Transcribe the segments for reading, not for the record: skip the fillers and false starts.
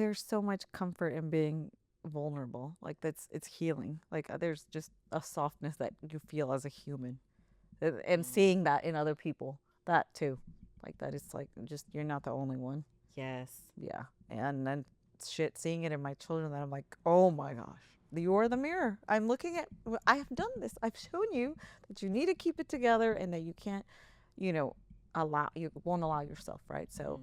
there's so much comfort in being vulnerable. Like it's healing. Like there's just a softness that you feel as a human, and seeing that in other people, that too, like that it's like just you're not the only one. Yes. Yeah, and then shit, seeing it in my children, that I'm like, oh my gosh, you're the mirror. I'm looking at. I have done this. I've shown you that you need to keep it together and that you can't, you know, you won't allow yourself, right? So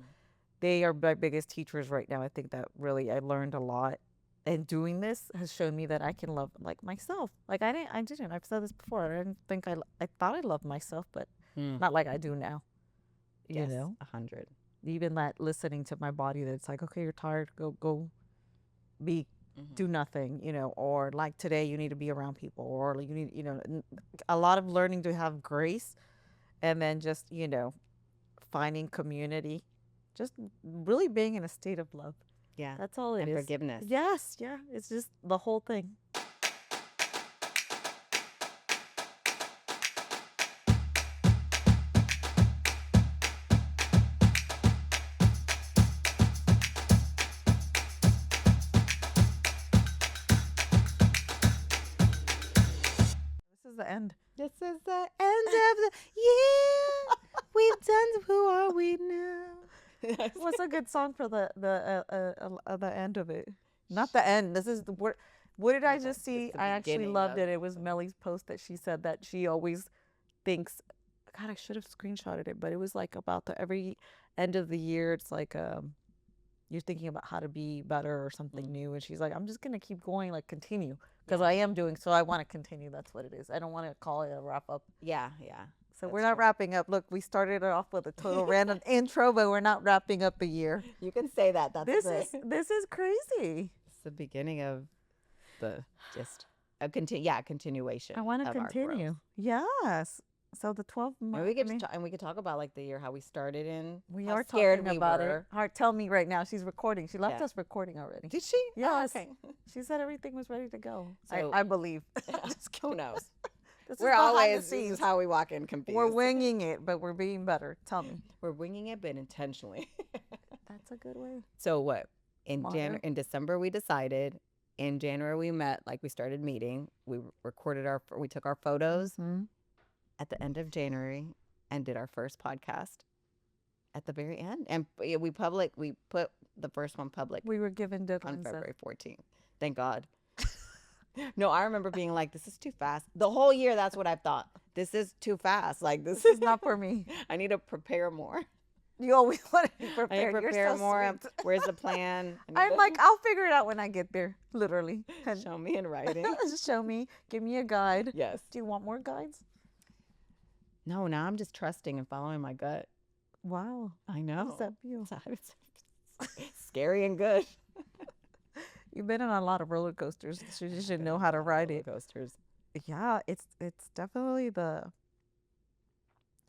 they are my biggest teachers right now. I think that really I learned a lot. And doing this has shown me that I can love like myself. Like I didn't. I've said this before. I didn't think I thought I loved myself, but Mm. not like I do now. You Yes, know, 100. even that listening to my body, that it's like, okay, you're tired, go be, Mm-hmm. do nothing, you know, or like today you need to be around people, or like you need, you know, a lot of learning to have grace, and then just, you know, finding community, just really being in a state of love. Yeah. That's all it And is. forgiveness. Yes, yeah. It's just the whole thing. This is the end. This is the end of the year. We've done. Who are we now? What's a good song for the end of it? Not the end. This is the word. What did I just see? the I actually beginning loved of- it. It was Melly's post that she said that she always thinks. God, I should have screenshotted it, but it was like about the every end of the year. It's like you're thinking about how to be better or something new, and she's like, I'm just gonna keep going, like continue, because I am doing. So I want to continue. That's what it is. I don't want to call it a wrap up. Yeah. So we're not wrapping up. Look, we started it off with a total random intro, but we're not wrapping up a year. You can say that. That's This is crazy. It's the beginning of the just a continuation. I want to of our continue. growth. Yes. So the 12 And months. we could and we could talk about like the year how we started in. We how are scared talking we about were. it. Heart, tell me right now. She's recording. She left Yeah. us recording already. Did she? Yes. Oh, okay. She said everything was ready to go. So- I believe. Who knows? This We're is behind always. the This scenes. is how we walk in confused. We're winging it, but we're being better. Tell me. We're winging it, but intentionally. That's a good way. So what? In Motto. in December we decided. In January we met. Like we started meeting. We we took our photos at the end of January and did our first podcast at the very end. And we put the first one public We were given on deadlines. February 14th. Thank God. No, I remember being like, this is too fast. The whole year, that's what I've thought. This is too fast. Like, this This is not for me. I need to prepare more. You always want to be I need prepared. to You're prepare so more. sweet. Where's the plan? I'm like, I'll figure it out when I get there, literally. And show me in writing. just show me, give me a guide. Yes. Do you want more guides? No, now I'm just trusting and following my gut. Wow. I How know. does that feel? It's scary and good. You've been on a lot of roller coasters, so you should know how to ride it. Coasters. Yeah, it's definitely the.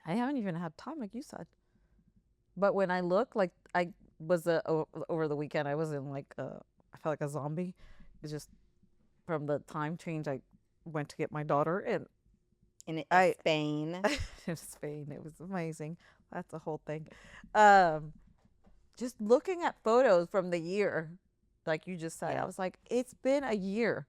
I haven't even had time, like you said. But when I look, like I was over the weekend, I was in like I felt like a zombie. It's just from the time change. I went to get my daughter, and In I- Spain. in Spain, it was amazing. That's a whole thing. Just looking at photos from the year, like you just said, Yeah. I was like, it's been a year,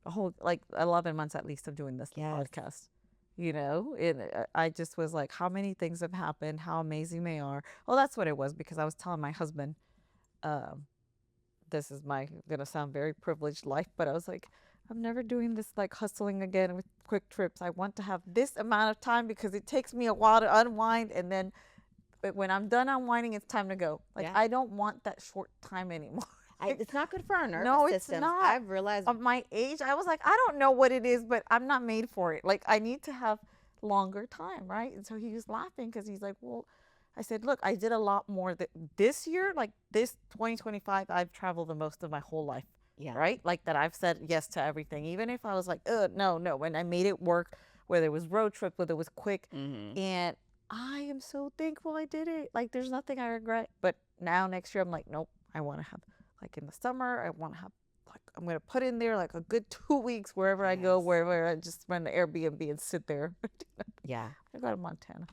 a whole like 11 months at least of doing this Yes. podcast. You know, and I just was like, how many things have happened? How amazing they are. Well, that's what it was, because I was telling my husband, this is gonna sound very privileged life, but I was like, I'm never doing this like hustling again with quick trips. I want to have this amount of time because it takes me a while to unwind, and then but when I'm done unwinding, it's time to go. Like Yeah. I don't want that short time anymore. It's not good for our nervous No, it's systems. not. I've realized. Of my age, I was like, I don't know what it is, but I'm not made for it. Like I need to have longer time, right? And so he was laughing because he's like, well, I said, look, I did a lot more this year, like this 2025, I've traveled the most of my whole life. Yeah. Right? Like that I've said yes to everything. Even if I was like, no. When I made it work, whether it was road trip, whether it was quick. Mm-hmm. And I am so thankful I did it. Like there's nothing I regret. But now next year I'm like, nope, I want to have, like in the summer, I want to have, like, I'm going to put in there like a good 2 weeks wherever I go, Yes. wherever I just rent an Airbnb and sit there. Yeah. I go to Montana.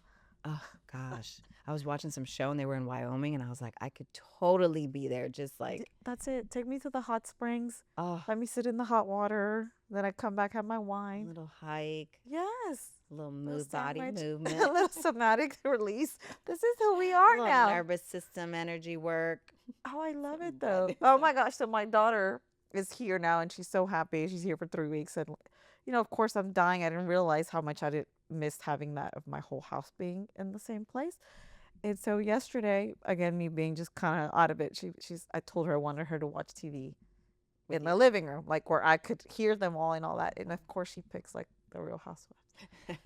Oh gosh, I was watching some show and they were in Wyoming, and I was like, I could totally be there. Just like, That's it. Take me to the hot springs. oh, Let me sit in the hot water. Then I come back, have my a wine. little hike, Yes. a little Little body sandwich, movement, a little somatic release. This is who we a are little now. nervous system energy work. Oh, I love it Some though. Oh my gosh. So my daughter is here now and she's so happy. She's here for 3 weeks. And, of course, I'm dying. I didn't realize how much I did missed having that of my whole house being in the same place. And so yesterday, again, me being just kind of out of it, I told her I wanted her to watch TV in the living room, like where I could hear them all and all that. And of course, she picks like the Real Housewives.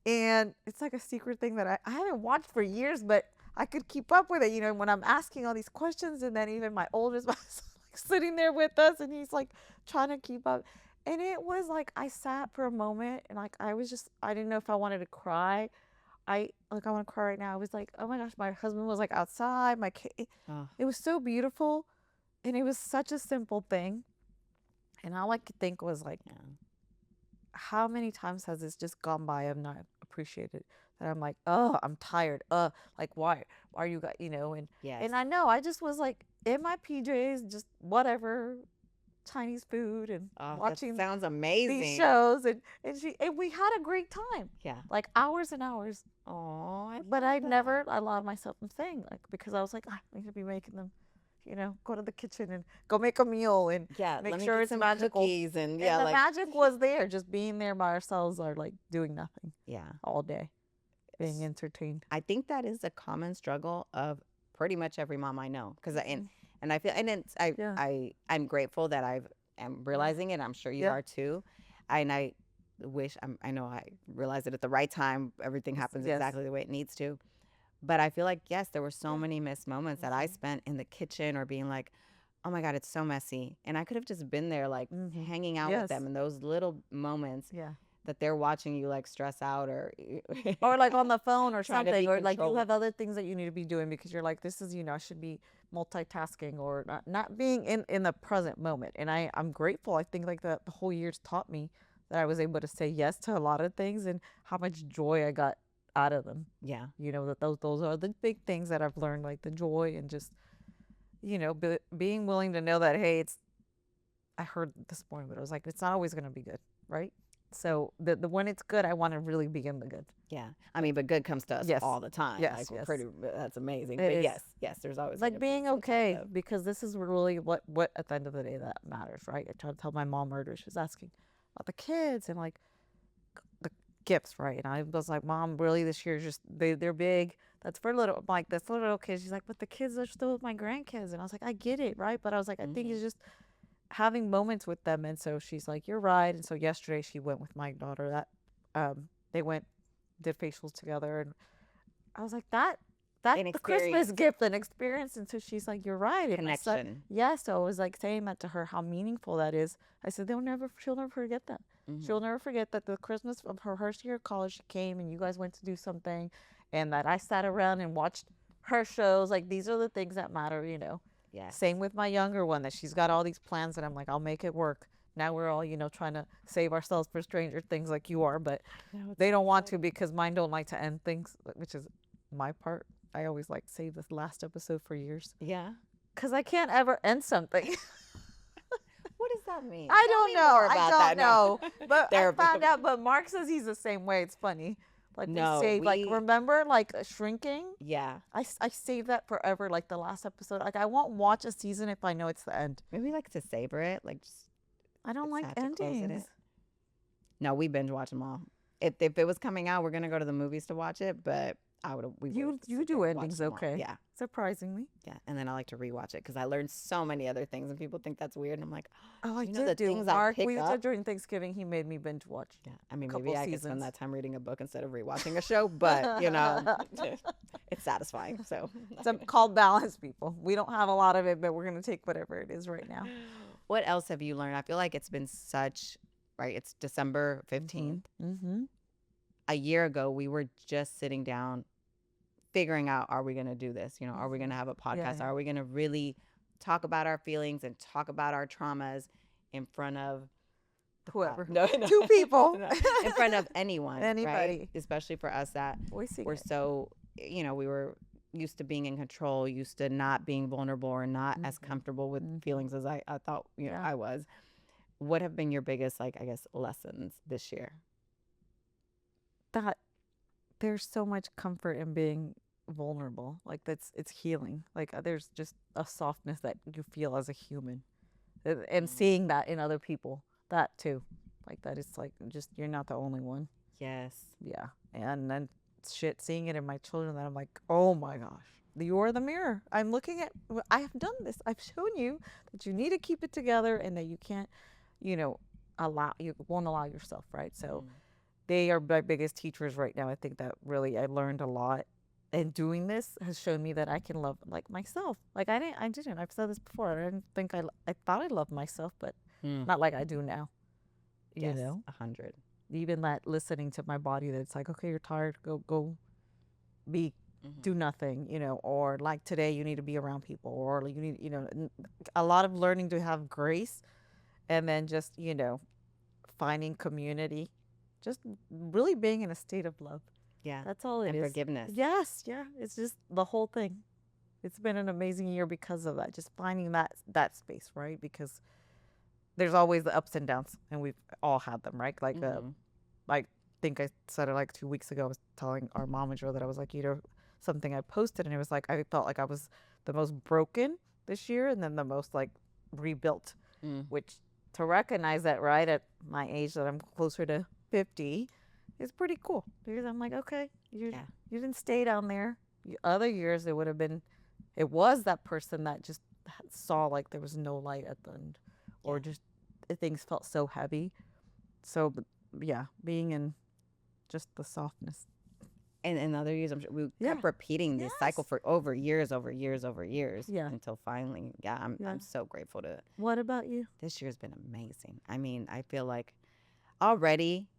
And it's like a secret thing that I haven't watched for years, but I could keep up with it, when I'm asking all these questions. And then even my oldest was like sitting there with us and he's like trying to keep up. And it was like I sat for a moment and like I didn't know if I wanted to cry. I want to cry right now. I was like, oh my gosh, my husband was like outside. My kid, Oh, it was so beautiful, and it was such a simple thing. And all I could think was like, yeah. how many times has this just gone by? I've not appreciated that. I'm like, oh, I'm tired. Like why are you guys, And Yes. and I know I just was like in my PJs, just whatever, Chinese food and Oh, watching that sounds amazing. these shows, and we had a great time, Yeah. like hours and hours. Oh, But I never allowed myself from saying like, because I was like, I need to be making them, go to the kitchen and go make a meal and Yeah, make let me sure get it's some magical. cookies and And yeah, the like magic was there, just being there by ourselves or like doing nothing yeah. all day, being entertained. I think that is a common struggle of pretty much every mom I know. Because and I feel and it's Yeah. I'm grateful that I'm realizing it. I'm sure you Yeah. are too. And I wish I know I realized it at the right time. Everything happens Yes. exactly the way it needs to. But I feel like yes, there were so Yeah. many missed moments that I spent in the kitchen or being like, oh my God, it's so messy. And I could have just been there like hanging out with Yes. them in those little moments Yeah. that they're watching you like stress out or Or like on the phone or Trying to something, be or like you controlled. have other things that you need to be doing because you're like, this is, I should be multitasking or not being in the present moment. And I'm grateful. I think like the whole year's taught me that I was able to say yes to a lot of things and how much joy I got out of them. Yeah. That those are the big things that I've learned, like the joy and just, being willing to know that, hey, I heard this morning, but I was like, it's not always going to be good, right? So the when it's good, I want to really be in the good. Yeah. I mean, but good comes to us Yes. all the time. Yes, Like, we're yes. pretty, that's amazing. It But is. yes, there's always Like gonna be being some type okay, of- because this is really what at the end of the day that matters, right? I tried to tell my mom earlier. She was asking about the kids and like the gifts, right? And I was like, Mom, really this year just they're big. That's for little, like that's for little kids. She's like, but the kids are still with my grandkids, and I was like, I get it, right? But I was like, I think it's just having moments with them. And so she's like, you're right. And so yesterday she went with my daughter. They did facials together, and I was like, that's An the Christmas experience. gift and experience. And so she's like, you're right. And my son- Connection. yeah. So I was like saying that to her, how meaningful that is. I said, she'll never forget that. She'll never forget that the Christmas of her first year of college, she came and you guys went to do something, and that I sat around and watched her shows. Like, these are the things that matter, Yes. Same with my younger one, that she's got all these plans, and I'm like, I'll make it work. Now we're all, trying to save ourselves for Stranger Things like you are, but they don't want to, because mine don't like to end things, which is my part. I always like save this last episode for years, Yeah. because I can't ever end something. What does that mean? I Tell don't me know. more I about don't that now. know. But I Therapy. found out. But Mark says he's the same way. It's funny. Like No, they save, like we- remember, like shrinking. Yeah. I save that forever. Like the last episode. Like I won't watch a season if I know it's the end. Maybe we like to savor it. Like, just I don't It's like sad to close it endings. in. no, we binge watch them all. If it was coming out, we're gonna go to the movies to watch it. But You do endings okay? Yeah. Surprisingly. Yeah. And then I like to rewatch it because I learned so many other things, and people think that's weird. And I'm like, Oh, I you know did the do. things I Mark, pick we up? did during Thanksgiving. He made me binge watch. yeah. I mean, Couple maybe I could seasons. spend that time reading a book instead of rewatching a show, but it's satisfying. So It's called balance, people. We don't have a lot of it, but we're gonna take whatever it is right now. what else have you learned? I feel like it's been right. It's December 15th. Mm-hmm. A year ago, we were just sitting down figuring out, are we going to do this? Are we going to have a podcast? yeah. Are we going to really talk about our feelings and talk about our traumas in front of Whoever. No, Two people. in front of anyone. Anybody. Right? Especially for us that Voicing we're it. so we were used to being in control, used to not being vulnerable or not as comfortable with feelings as I thought, Yeah. I was. What have been your biggest, like, I guess, lessons this year? That there's so much comfort in being vulnerable. Like it's healing. Like there's just a softness that you feel as a human. And seeing that in other people, that too. Like that it's like just you're not the only one. Yes. Yeah. And then shit seeing it in my children that I'm like, "Oh my gosh. You're the mirror. I'm looking at I have done this. I've shown you that you need to keep it together and that you can't, you know, you won't allow yourself, right? So they are my biggest teachers right now. I think that really I learned a lot. And doing this has shown me that I can love like myself. Like I didn't. I've said this before. I didn't think I thought I loved myself, but not like I do now. You Yes, know, 100. even that listening to my body that it's like, okay, you're tired, go be do nothing, or like today you need to be around people, or you need, a lot of learning to have grace, and then just, finding community, just really being in a state of love. Yeah. That's all it and is. forgiveness. Yes, yeah. It's just the whole thing. It's been an amazing year because of that. Just finding that space, right? Because there's always the ups and downs, and we've all had them, right? Like, I think I said it like 2 weeks ago. I was telling our momager that I was like, something I posted, and it was like I felt like I was the most broken this year, and then the most like rebuilt. Which to recognize that right at my age that I'm closer to 50 is pretty cool because I'm like, okay, you didn't stay down there. Other years it was that person that just saw like there was no light at the end, or just things felt so heavy. So yeah, being in just the softness. And in other years, I'm sure we kept repeating this cycle for over years, Yeah. until finally, I'm so grateful to. What about you? This year's been amazing. I mean, I feel like already,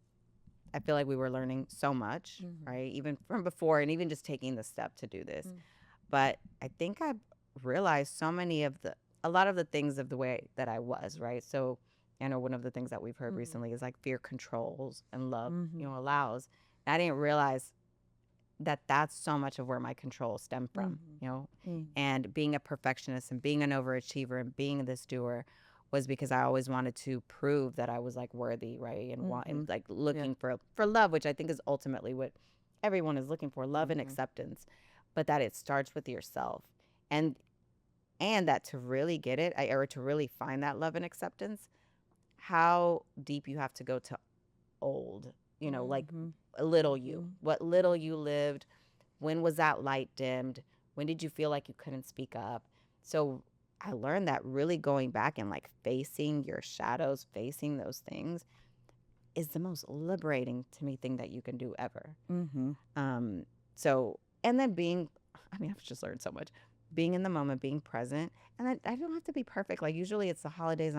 we were learning so much, right? Even from before, and even just taking the step to do this. But I think I realized a lot of the things of the way that I was, right? So I know one of the things that we've heard recently is like fear controls and love, allows. And I didn't realize that that's so much of where my control stemmed from, and being a perfectionist and being an overachiever and being this doer was because I always wanted to prove that I was like worthy, right? And and like looking for love, which I think is ultimately what everyone is looking for, love and acceptance, but that it starts with yourself. And that to really get it, or to really find that love and acceptance, how deep you have to go to old, like little you, what little you lived, when was that light dimmed, when did you feel like you couldn't speak up? So I learned that really going back and like facing your shadows, facing those things is the most liberating to me thing that you can do ever. So, and then I've just learned so much, being in the moment, being present. And I don't have to be perfect. Like usually it's the holidays.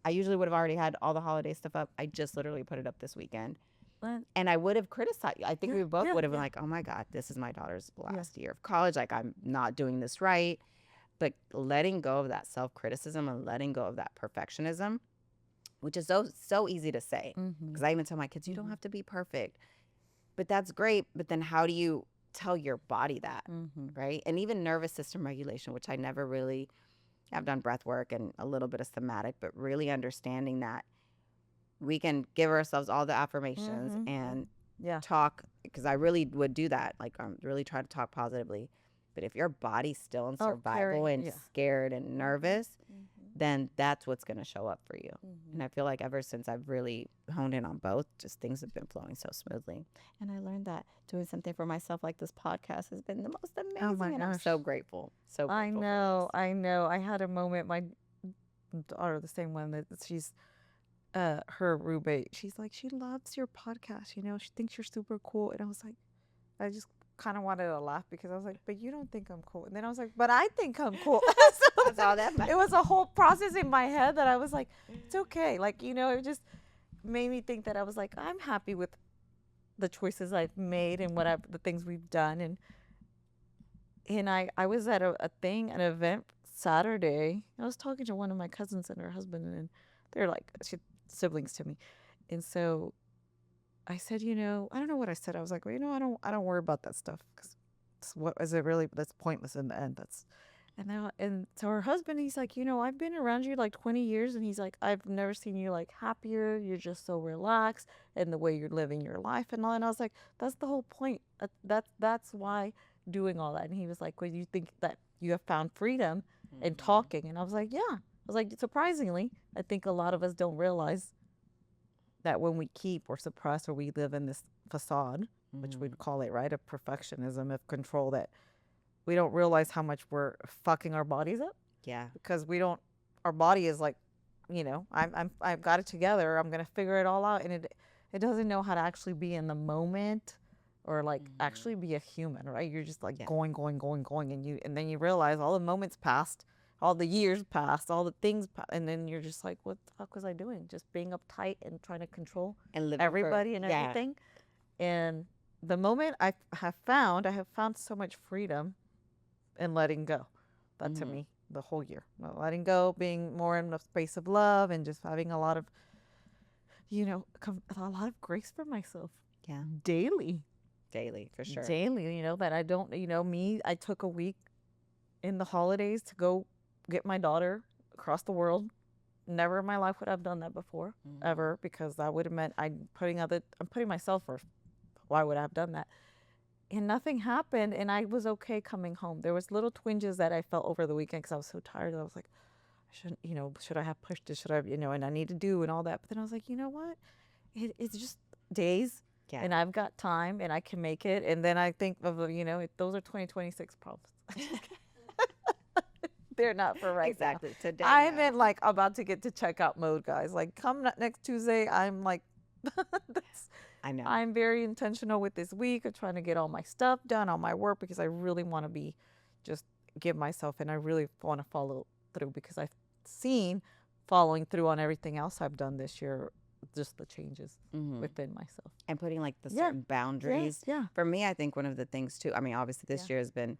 I usually would have already had all the holiday stuff up. I just literally put it up this weekend. And I would have criticized. I think we both would have been like, oh my God, this is my daughter's last year of college. Like, I'm not doing this right. But letting go of that self-criticism and letting go of that perfectionism, which is so easy to say. Because I even tell my kids, you don't have to be perfect. But that's great. But then how do you tell your body that, right? And even nervous system regulation, which I never really, I've done breath work and a little bit of somatic, but really understanding that we can give ourselves all the affirmations and talk, because I really would do that. Like, I'm really trying to talk positively. But if your body's still in survival and scared and nervous, then that's what's going to show up for you. And I feel like ever since I've really honed in on both, just things have been flowing so smoothly. And I learned that doing something for myself like this podcast has been the most amazing. Oh my and gosh. I'm so grateful. So grateful I know. I had a moment, my daughter, the same one that she's her roommate, she's like, she loves your podcast, she thinks you're super cool. And I was like, I just kind of wanted to laugh because I was like, but you don't think I'm cool. And then I was like, but I think I'm cool. So That's all that matters. it was a whole process in my head that I was like, it's okay. Like, it just made me think that I was like, I'm happy with the choices I've made and the things we've done. And I was at an event Saturday. I was talking to one of my cousins and her husband, and they're like siblings to me. And so I said, I don't know what I said. I was like, well, I don't worry about that stuff because what is it really? That's pointless in the end. And so her husband, he's like, I've been around you like 20 years, and he's like, I've never seen you like happier. You're just so relaxed, and the way you're living your life and all. And I was like, that's the whole point. That's why doing all that. And he was like, well, you think that you have found freedom in talking? And I was like, yeah. I was like, surprisingly, I think a lot of us don't realize that when we keep or suppress or we live in this facade, which we'd call it, right, of perfectionism, of control, that we don't realize how much we're fucking our bodies up. Yeah. Because our body is like, I've got it together. I'm gonna figure it all out, and it doesn't know how to actually be in the moment, or like actually be a human, right? You're just like going, and then you realize all the moments passed, all the years passed, all the things, and then you're just like, what the fuck was I doing? Just being uptight and trying to control And everybody and everything. And the moment I have found so much freedom in letting go. That to me, the whole year, letting go, being more in the space of love, and just having a lot of, a lot of grace for myself. Yeah. Daily, for sure. Daily, that I don't, I took a week in the holidays to go get my daughter across the world. Never in my life would I have done that before, ever, because that would have meant I'm putting myself first. Why would I have done that? And nothing happened, and I was okay coming home. There was little twinges that I felt over the weekend because I was so tired. I was like, I shouldn't, should I have pushed this? Should I, and I need to do and all that. But then I was like, you know what? It's just days, and I've got time, and I can make it. And then I think of, those are 2026 problems. They're not for right exactly. now. Today, I'm in like about to get to checkout mode, guys. Like come next Tuesday, I'm like, I know. I'm very intentional with this week of trying to get all my stuff done, all my work, because I really want to just give myself, and I really want to follow through, because I've seen following through on everything else I've done this year, just the changes within myself. And putting like the certain boundaries. Yeah. For me, I think one of the things too, I mean, obviously this year it's been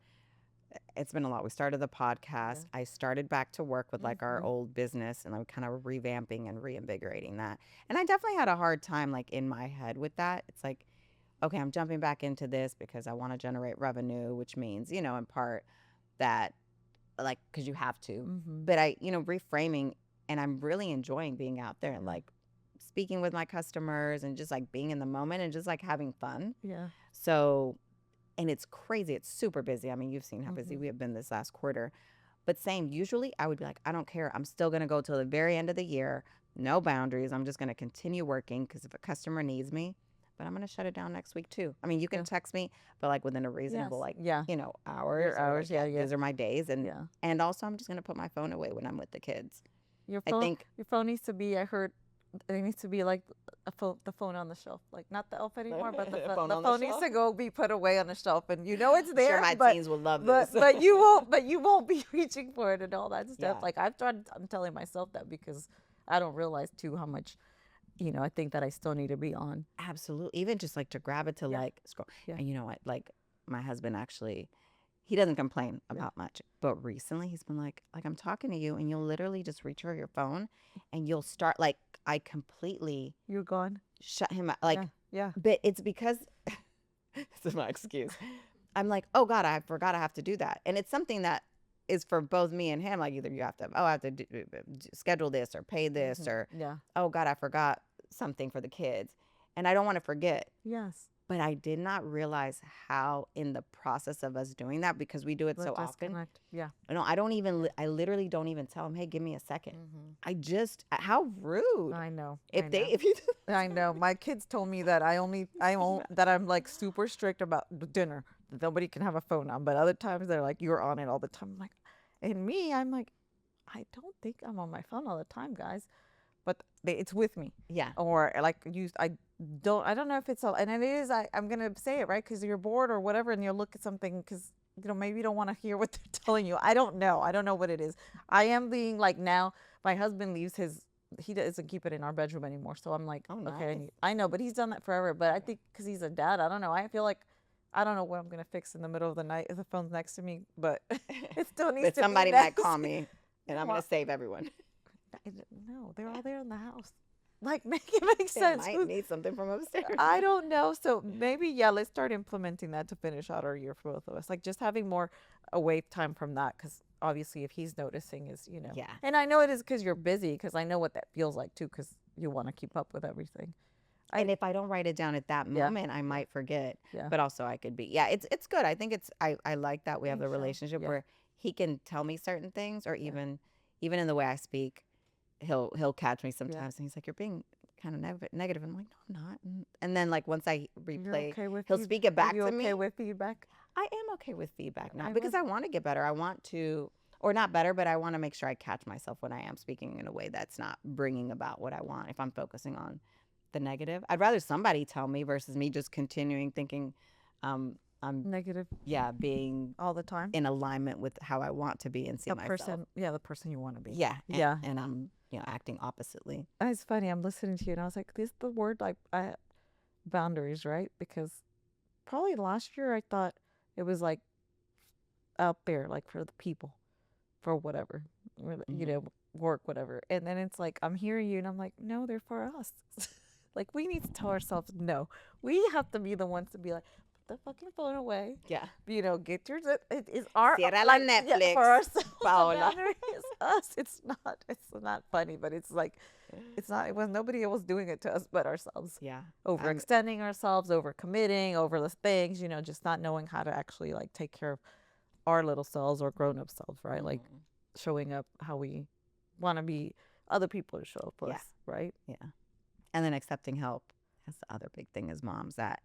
a lot. We started the podcast. I started back to work with like our old business, and I'm kind of revamping and reinvigorating that. And I definitely had a hard time like in my head with that. It's like, okay, I'm jumping back into this because I want to generate revenue, which means, in part that like, cause you have to, but reframing, and I'm really enjoying being out there and like speaking with my customers and just like being in the moment and just like having fun. Yeah. So, and it's crazy. It's super busy. I mean, you've seen how busy we have been this last quarter. But usually I would be like, I don't care. I'm still going to go till the very end of the year. No boundaries. I'm just going to continue working, because if a customer needs me, but I'm going to shut it down next week too. I mean, you can text me, but like within a reasonable, hours. Hours. These are my days. And also I'm just going to put my phone away when I'm with the kids. Your phone needs to be, I heard, it needs to be like the phone on the shelf, like not the elf anymore, but the phone needs to go be put away on the shelf, and it's there. I'm sure my teens will love this. But you won't be reaching for it and all that stuff. Yeah. Like I'm telling myself that, because I don't realize too how much, I think that I still need to be on. Absolutely, even just like to grab it to like scroll. Yeah. And you know what? Like my husband actually, he doesn't complain about much, but recently he's been like I'm talking to you, and you'll literally just reach for your phone, and you'll start like I completely you're gone. Shut him out. Like yeah. But it's because this is my excuse. I'm like, oh God, I forgot I have to do that, and it's something that is for both me and him. Like either you have to I have to schedule this or pay this or oh God, I forgot something for the kids, and I don't want to forget. Yes. But I did not realize how in the process of us doing that, because we do it so often. Yeah. No, I literally don't even tell them, hey, give me a second. I just, how rude. I know. If you I know. My kids told me that that I'm like super strict about dinner. Nobody can have a phone on, but other times they're like, you're on it all the time. I'm like, and me, I'm like, I don't think I'm on my phone all the time, guys. But it's with me. Yeah. Or like I don't know if it's all, and it is, I'm going to say it, right? Because you're bored or whatever, and you'll look at something because, maybe you don't want to hear what they're telling you. I don't know what it is. I am being like, now my husband leaves he doesn't keep it in our bedroom anymore. So I'm like, okay, nice. I know, but he's done that forever. But I think because he's a dad, I don't know. I feel like, I don't know what I'm going to fix in the middle of the night if the phone's next to me, but it still needs to somebody be might call me, and I'm going to save everyone. No, they're all there in the house. Like, make it make They sense. might need something from upstairs. I don't know. So maybe, yeah, let's start implementing that to finish out our year for both of us. Like, just having more away time from that. Because obviously, if he's noticing, Yeah. And I know it is because you're busy, because I know what that feels like too, because you want to keep up with everything. And if I don't write it down at that Yeah. moment, I might forget. Yeah. But also I could be. Yeah, it's good. I think I like that we have think the so. relationship Yeah. where he can tell me certain things, or even in the way I speak, he'll catch me sometimes and he's like, "You're being kind of negative." I'm like, "No, I'm not." And then like once I replay, he'll speak it back to me. Okay with feedback? I am okay with feedback now I because I was- want to get better. I want to, or not better, but I want to make sure I catch myself when I am speaking in a way that's not bringing about what I want. If I'm focusing on the negative, I'd rather somebody tell me versus me just continuing thinking I'm Negative being all the time. in alignment with how I want to be and see The myself. person, the person you want to be. Yeah, Yeah. and I'm acting oppositely. It's funny. I'm listening to you, and I was like, "This the word like boundaries, right?" Because probably last year I thought it was like out there, like for the people, for whatever, work, whatever. And then it's like I'm hearing you, and I'm like, "No, they're for us." Like we need to tell ourselves, "No, we have to be the ones to be like." The fucking phone away. Yeah. Get your. It is our Cierra la Netflix, for ourselves. Paola. The boundary is us. It's not. It's not funny, but it's like, it's not. It was nobody else doing it to us but ourselves. Yeah. Overextending ourselves, overcommitting, over the things. Just not knowing how to actually like take care of our little selves or grown up selves, right? Like showing up how we want to be other people to show up for us, right? Yeah. And then accepting help. That's the other big thing as moms that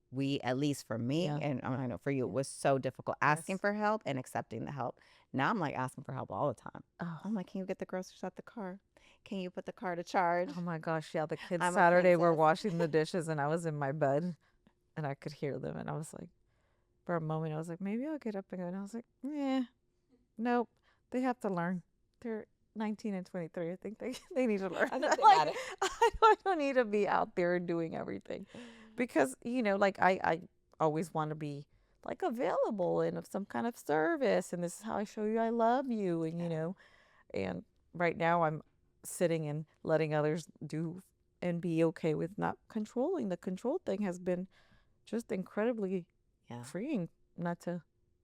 we, at least for me, and I know for you, it was so difficult asking for help and accepting the help. Now I'm like asking for help all the time. Oh. I'm like, can you get the groceries out the car? Can you put the car to charge? Oh my gosh, yeah. The kids I'm a Saturday were princess. washing the dishes, and I was in my bed, and I could hear them, and I was like, for a moment, I was like, maybe I'll get up and go. And I was like, nope. They have to learn. They're 19 and 23. I think they need to learn. I think they got it. I don't need to be out there doing everything, because like I always want to be like available and of some kind of service, and this is how I show you I love you, and and right now I'm sitting and letting others do and be okay with not controlling. The control thing has been just incredibly freeing, not to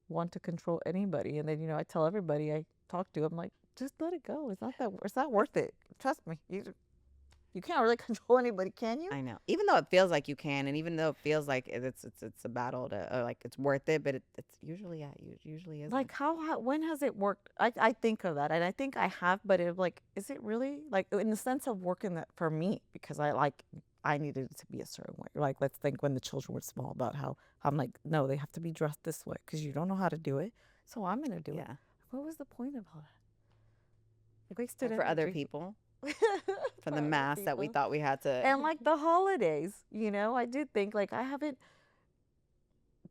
want to control anybody. And then I tell everybody I talk to, I'm like, just let it go. It's not worth it. Trust me. You can't really control anybody, can you? I know. Even though it feels like you can, and even though it feels like it's a battle to, or like it's worth it, but it's usually it usually isn't. Like when has it worked? I think of that, and I think I have, but is it really like in the sense of working that for me, because I needed it to be a certain way. Like, let's think when the children were small about how I'm like, no, they have to be dressed this way because you don't know how to do it, so I'm gonna do it. What was the point of all that? Wasted for other energy. people. For the mass that we thought we had to. And like the holidays, I did think like I haven't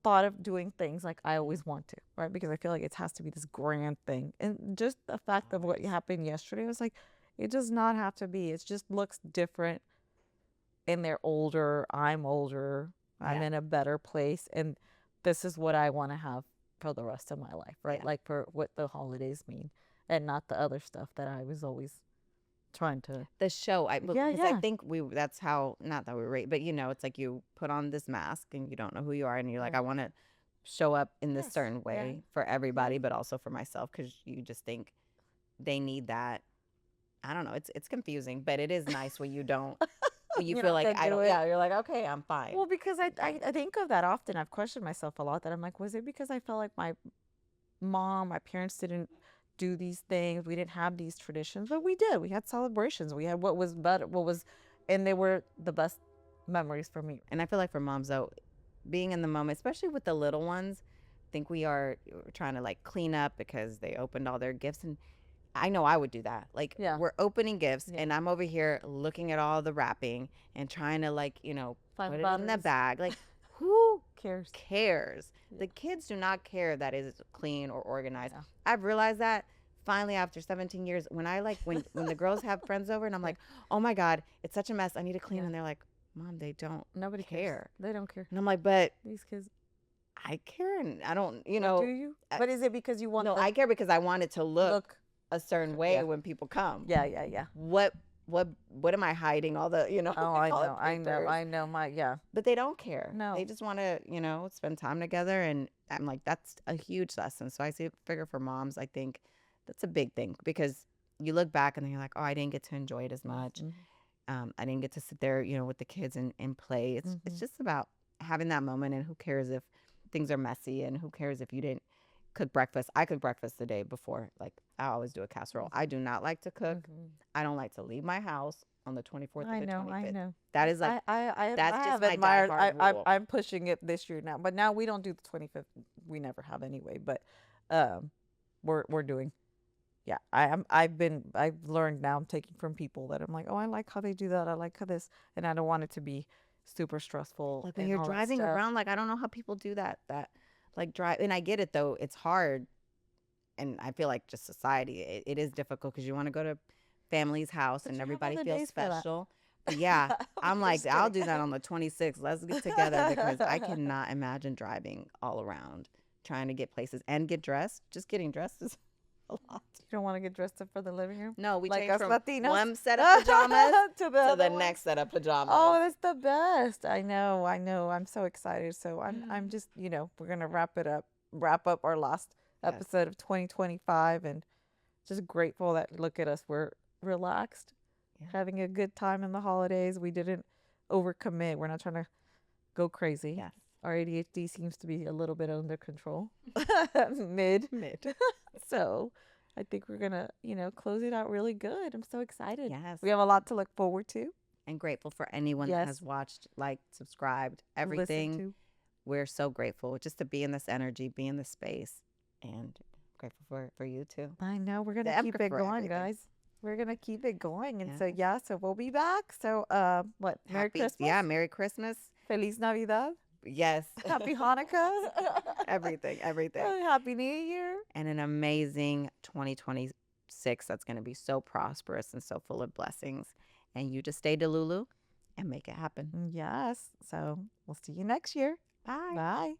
thought of doing things like I always want to, right? Because I feel like it has to be this grand thing. And just the fact of what happened yesterday, I was like, it does not have to be. It just looks different. And they're older. I'm older. I'm in a better place. And this is what I want to have for the rest of my life, right? Yeah. Like for what the holidays mean, and not the other stuff that I was always trying to. The show, I think that's how, not that we rate, but it's like you put on this mask and you don't know who you are, and you're like, I want to show up in this certain way for everybody, but also for myself, because you just think they need that. I don't know. It's confusing, but it is nice when you don't. When you feel like I don't. Yeah, you're like, okay, I'm fine. Well, because I think of that often. I've questioned myself a lot. That I'm like, was it because I felt like my parents didn't do these things? We didn't have these traditions, but we did. We had celebrations. We had what was better, and they were the best memories for me. And I feel like for moms though, being in the moment, especially with the little ones, I think we're trying to like clean up because they opened all their gifts, and I know I would do that. Like we're opening gifts and I'm over here looking at all the wrapping and trying to like, put it in the bag. Like who cares? The kids do not care that it's clean or organized. I've realized that finally after 17 years, when I when the girls have friends over and I'm like, oh my God, it's such a mess, I need to clean. And they're like, Mom, they don't. Nobody care. They don't care. And I'm like, but these kids, I care, and I don't, do you? But is it because you want? No, I care because I want it to look a certain way when people come. Yeah. What what am I hiding? All the, Oh, I all the know, I know, pictures. I know. Yeah. But they don't care. No. They just want to, spend time together. And I'm like, that's a huge lesson. So figure for moms, I think that's a big thing because you look back and then you're like, oh, I didn't get to enjoy it as much. I didn't get to sit there, with the kids and play. It's just about having that moment. And who cares if things are messy, and who cares if you didn't cook breakfast. I cook breakfast the day before. Like, I always do a casserole. I do not like to cook. I don't like to leave my house on the 24th or the 25th. I know. That is like, that's I just have my admired. diehard rule. I'm pushing it this year now, but now we don't do the 25th. We never have anyway. But we're doing. Yeah, I've learned now. I'm taking from people that I'm like, oh, I like how they do that. I like how this, and I don't want it to be super stressful. Like when and you're all that driving stuff. around, like, I don't know how people do that. Like, drive. And I get it, though. It's hard. And I feel like just society, it is difficult because you want to go to family's house But and you have everybody other feels days for that. special. But yeah, I'm like, Just I'll kidding. do that on the 26th. Let's get together because I cannot imagine driving all around trying to get places and get dressed. Just getting dressed is a lot. You don't want to get dressed up for the living room? No, we Like changed us from Latinos? one set of pajamas to the to other the one? next set of pajamas. Oh, that's the best. I know, I know. I'm so excited. So I'm just, we're gonna wrap up our last Yes. episode of 2025, and just grateful that look at us, we're relaxed, Yeah. having a good time in the holidays. We didn't overcommit. We're not trying to go crazy. Yes. Our ADHD seems to be a little bit under control. Mid. So I think we're gonna, close it out really good. I'm so excited. Yes. We have a lot to look forward to. And grateful for anyone that has watched, liked, subscribed, everything. Listen to. We're so grateful just to be in this energy, be in this space, and grateful for you too. I know, we're gonna keep it going, guys. We're gonna keep it going, and so we'll be back. So what? Merry Christmas. Yeah, Merry Christmas. Feliz Navidad. Yes. Happy Hanukkah. everything. Happy New Year. And an amazing 2026 that's going to be so prosperous and so full of blessings. And you just stay Delulu and make it happen. Yes. So we'll see you next year. Bye. Bye.